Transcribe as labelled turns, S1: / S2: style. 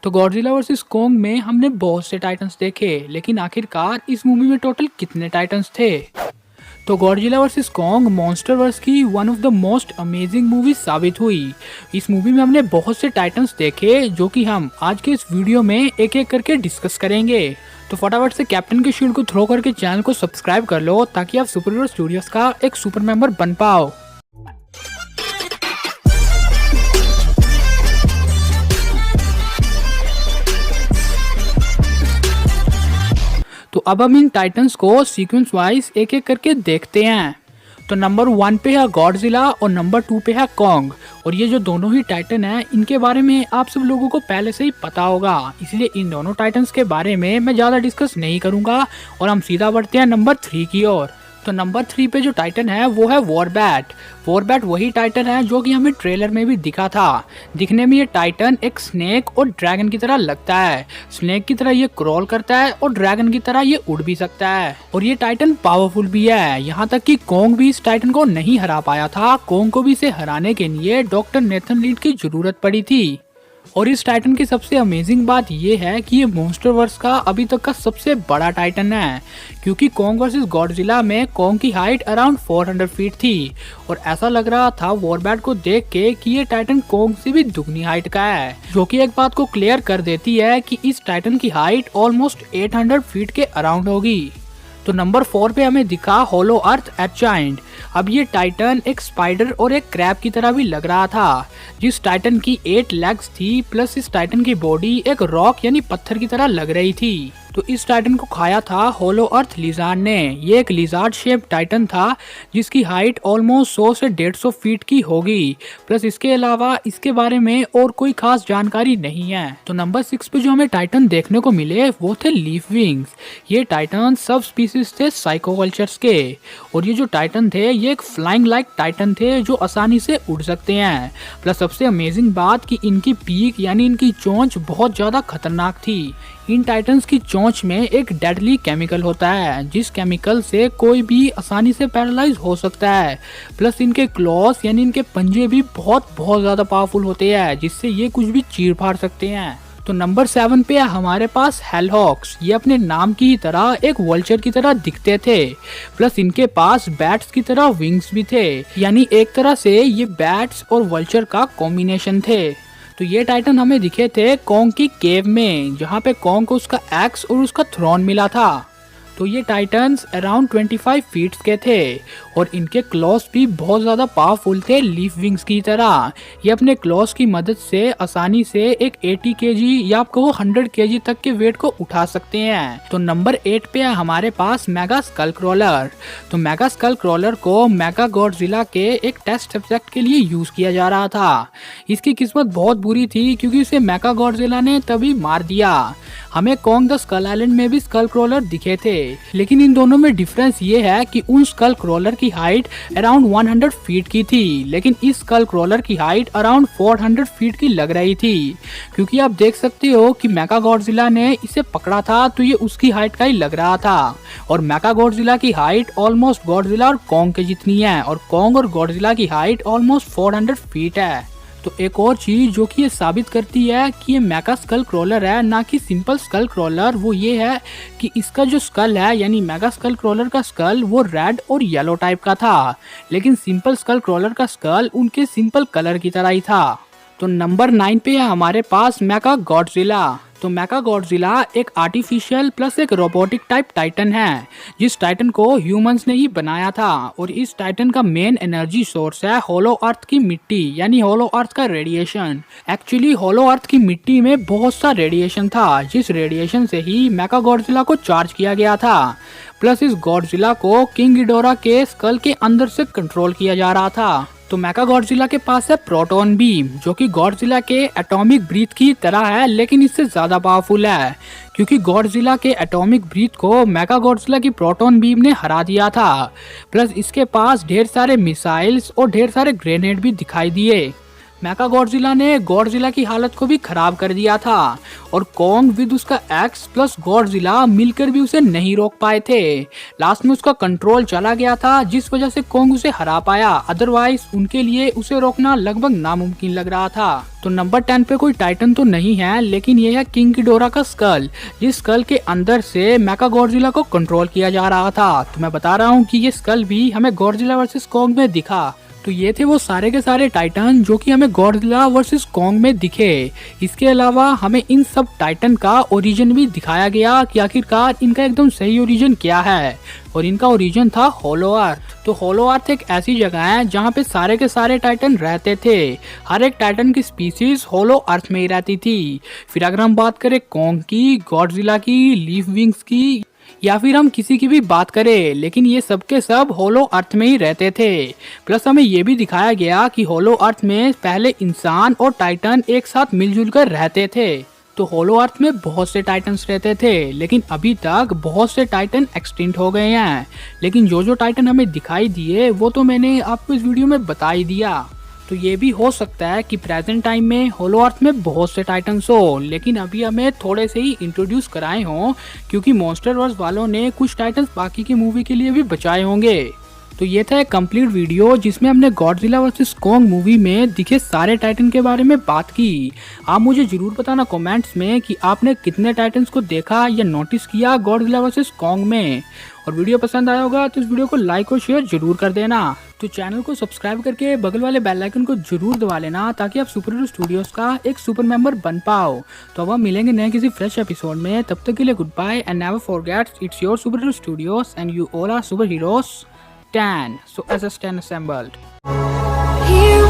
S1: तो Godzilla versus Kong में हमने बहुत से टाइटन्स देखे, लेकिन आखिरकार इस मूवी में टोटल कितने टाइटन्स थे? तो गॉडजिला वर्सेस कोंग मॉन्स्टरवर्स की one of the most amazing movie साबित हुई। इस मूवी में हमने बहुत से टाइटन्स देखे जो कि हम आज के इस वीडियो में एक एक करके डिस्कस करेंगे। तो फटाफट से कैप्टन के शील्ड को थ्रो करके चैनल को सब्सक्राइब कर लो ताकि आप सुपर हीरो स्टूडियोज का एक सुपर मेंबर बन पाओ। तो अब हम इन टाइटन्स को सीक्वेंस वाइज एक एक करके देखते हैं। तो नंबर 1 पे है गॉडजिला और नंबर 2 पे है कोंग। और ये जो दोनों ही टाइटन हैं इनके बारे में आप सब लोगों को पहले से ही पता होगा, इसलिए इन दोनों टाइटन्स के बारे में मैं ज़्यादा डिस्कस नहीं करूंगा और हम सीधा बढ़ते हैं नंबर 3 की ओर। तो नंबर 3 पे जो टाइटन है वो है वॉरबैट। वॉरबैट वही टाइटन है जो कि हमें ट्रेलर में भी दिखा था। दिखने में ये टाइटन एक स्नेक और ड्रैगन की तरह लगता है। स्नेक की तरह ये क्रॉल करता है और ड्रैगन की तरह ये उड़ भी सकता है और ये टाइटन पावरफुल भी है। यहाँ तक कि कोंग भी इस टाइटन को नहीं हरा पाया था। कोंग को भी इसे हराने के लिए डॉक्टर नेथन लीड की जरूरत पड़ी थी। और इस टाइटन की सबसे अमेजिंग बात ये है कि ये मॉन्स्टरवर्स का अभी तक का सबसे बड़ा टाइटन है, क्योंकि कोंग वर्सेस गॉडजिला में कोंग की हाइट अराउंड 400 फीट थी और ऐसा लग रहा था वॉरबैट को देख के कि ये टाइटन कोंग से भी दुगनी हाइट का है, जो कि एक बात को क्लियर कर देती है कि इस टाइटन की हाइट ऑलमोस्ट 800 फीट के अराउंड होगी। तो नंबर 4 पे हमें दिखा होलो अर्थ एजाइंट। अब ये टाइटन एक स्पाइडर और एक क्रैब की तरह भी लग रहा था। जिस टाइटन की 8 लेग्स थी प्लस इस टाइटन की बॉडी एक रॉक यानी पत्थर की तरह लग रही थी। तो इस टाइटन को खाया था होलो अर्थ लिजार्ड ने। ये एक लिजार्ड शेप टाइटन था जिसकी हाइट ऑलमोस्ट 100 से 150 फीट की होगी। प्लस इसके अलावा इसके बारे में और कोई खास जानकारी नहीं है। तो नंबर 6 पे जो हमें टाइटन देखने को मिले वो थे लीफ विंग्स। ये टाइटन सब स्पीसीज थे साइकोवल्चर्स के और ये जो टाइटन थे ये एक फ्लाइंग लाइक टाइटन थे जो आसानी से उड़ सकते हैं। प्लस सबसे अमेजिंग बात कि इनकी पीक यानी इनकी चोंच बहुत ज्यादा खतरनाक थी। इन टाइटन्स की चोंच में एक डेडली केमिकल होता है जिस केमिकल से कोई भी आसानी से पैरालाइज हो सकता है। प्लस इनके क्लॉस यानी इनके पंजे भी बहुत ज्यादा पावरफुल होते हैं जिससे ये कुछ भी चीर फाड़ सकते हैं। तो नंबर 7 पे हमारे पास हेलहॉक्स। ये अपने नाम की तरह एक वल्चर की तरह दिखते थे। प्लस इनके पास बैट्स की तरह विंग्स भी थे, यानी एक तरह से ये बैट्स और वल्चर का कॉम्बिनेशन थे। तो ये टाइटन हमें दिखे थे कोंग की केव में, जहाँ पे कोंग को उसका एक्स और उसका थ्रोन मिला था। तो ये टाइटन्स अराउंड 25 फीट के थे और इनके क्लॉस भी बहुत ज़्यादा पावरफुल थे लीफ विंग्स की तरह। ये अपने क्लॉस की मदद से आसानी से एक 80 केजी या आप कहो 100 केजी तक के वेट को उठा सकते हैं। तो नंबर 8 पे है हमारे पास मेगा स्कल क्रॉलर। तो मेगा स्कल क्रॉलर को मेगा गॉडजिला के एक टेस्ट सब्जेक्ट के लिए यूज किया जा रहा था। इसकी किस्मत बहुत बुरी थी क्योंकि उसे मेगा गॉडजिला ने तभी मार दिया। हमें कोंग द स्कल आइलैंड में भी स्कल क्रॉलर दिखे थे, लेकिन इन दोनों में डिफरेंस ये है कि उन स्कल क्रॉलर की हाइट अराउंड 100 फीट की थी, लेकिन इस स्कल क्रॉलर की हाइट अराउंड 400 फीट की लग रही थी। क्योंकि आप देख सकते हो कि मेगा गॉडजिला ने इसे पकड़ा था तो ये उसकी हाइट का ही लग रहा था और मेगा गॉडजिला की हाइट ऑलमोस्ट गॉडजिला और कोंग के जितनी है और कोंग और गॉडजिला की हाइट ऑलमोस्ट 400 फीट है। तो एक और चीज जो कि ये साबित करती है कि ये मेगा स्कल क्रॉलर है ना कि सिंपल स्कल क्रॉलर, वो ये है कि इसका जो स्कल है यानी मेगा स्कल क्रॉलर का स्कल वो रेड और येलो टाइप का था, लेकिन सिंपल स्कल क्रॉलर का स्कल उनके सिंपल कलर की तरह ही था। तो नंबर 9 पे है हमारे पास मेगा गॉडजिला। तो मेगा गॉडजिला एक आर्टिफिशियल प्लस एक रोबोटिक टाइप टाइटन है जिस टाइटन को ह्यूमंस ने ही बनाया था और इस टाइटन का मेन एनर्जी सोर्स है होलो अर्थ की मिट्टी यानी होलो अर्थ का रेडिएशन। एक्चुअली होलो अर्थ की मिट्टी में बहुत सा रेडिएशन था जिस रेडिएशन से ही मेगा गॉडजिला को चार्ज किया गया था। प्लस इस गॉडजिला को किंग गिडोरा के स्कल के अंदर से कंट्रोल किया जा रहा था। तो मेगा गॉडजिला के पास है प्रोटॉन बीम जो कि गॉडजिला के एटॉमिक ब्रीथ की तरह है, लेकिन इससे ज्यादा पावरफुल है क्योंकि गॉडजिला के एटॉमिक ब्रीथ को मेगा गॉडजिला की प्रोटॉन बीम ने हरा दिया था। प्लस इसके पास ढेर सारे मिसाइल्स और ढेर सारे ग्रेनेड भी दिखाई दिए। मेका गॉडजिला ने गॉडजिला की हालत को भी खराब कर दिया था और कॉन्ग विद उसका एक्स प्लस गॉडजिला मिलकर भी उसे नहीं रोक पाए थे। लास्ट में उसका कंट्रोल चला गया था जिस वजह से कॉन्ग उसे हरा पाया, अदरवाइज उनके लिए उसे रोकना लगभग नामुमकिन लग रहा था। तो नंबर 10 पे कोई टाइटन तो नहीं है, लेकिन ये है किंग गिडोरा का स्कल, जिस स्कल के अंदर से मेका गॉडजिला को कंट्रोल किया जा रहा था। तो मैं बता रहा हूँ कि ये स्कल भी हमें गॉडजिला वर्सेस कॉन्ग में दिखा। तो ये थे वो सारे के सारे टाइटन जो कि हमें गॉडजिला वर्सेस कॉन्ग में दिखे। इसके अलावा हमें इन सब टाइटन का ओरिजिन भी दिखाया गया कि आखिरकार इनका एकदम सही ओरिजिन क्या है, और इनका ओरिजिन था होलो अर्थ। तो होलो अर्थ एक ऐसी जगह है जहाँ पे सारे के सारे टाइटन रहते थे। हर एक टाइटन की स्पीसीज होलो अर्थ में ही रहती थी। फिर अगर हम बात करें कॉन्ग की, गॉडजिला की, लीफ विंग्स की, या फिर हम किसी की भी बात करें, लेकिन ये सब के सब होलो अर्थ में ही रहते थे। प्लस हमें ये भी दिखाया गया कि होलो अर्थ में पहले इंसान और टाइटन एक साथ मिलजुल कर रहते थे। तो होलो अर्थ में बहुत से टाइटन्स रहते थे, लेकिन अभी तक बहुत से टाइटन एक्सटिंक्ट हो गए हैं। लेकिन जो टाइटन हमें दिखाई दिए वो तो मैंने आपको इस वीडियो में बता ही दिया। तो ये भी हो सकता है कि प्रेजेंट टाइम में होलो अर्थ में बहुत से टाइटन्स हो, लेकिन अभी हमें थोड़े से ही इंट्रोड्यूस कराए हों, क्योंकि मॉन्स्टर वर्स वालों ने कुछ टाइटन्स बाकी की मूवी के लिए भी बचाए होंगे। तो ये था एक कंप्लीट वीडियो जिसमें हमने गॉडजिला वर्सेस कॉन्ग मूवी में दिखे सारे टाइटन के बारे में बात की। आप मुझे जरूर बताना कमेंट्स में कि आपने कितने टाइटन्स को देखा या नोटिस किया गॉडजिला वर्सेस कॉन्ग में। और वीडियो पसंद आया होगा तो इस वीडियो को लाइक और शेयर जरूर कर देना। तो चैनल को सब्सक्राइब करके बगल वाले बेल आइकन को जरूर दबा लेना, ताकि आप सुपर हीरो स्टूडियोज का एक सुपर मेंबर बन पाओ। तो अब हम मिलेंगे नए किसी फ्रेश एपिसोड में, तब तक के लिए goodbye and never forget it's your superhero studios and you all are superheroes 10. So as a 10 assembled. Here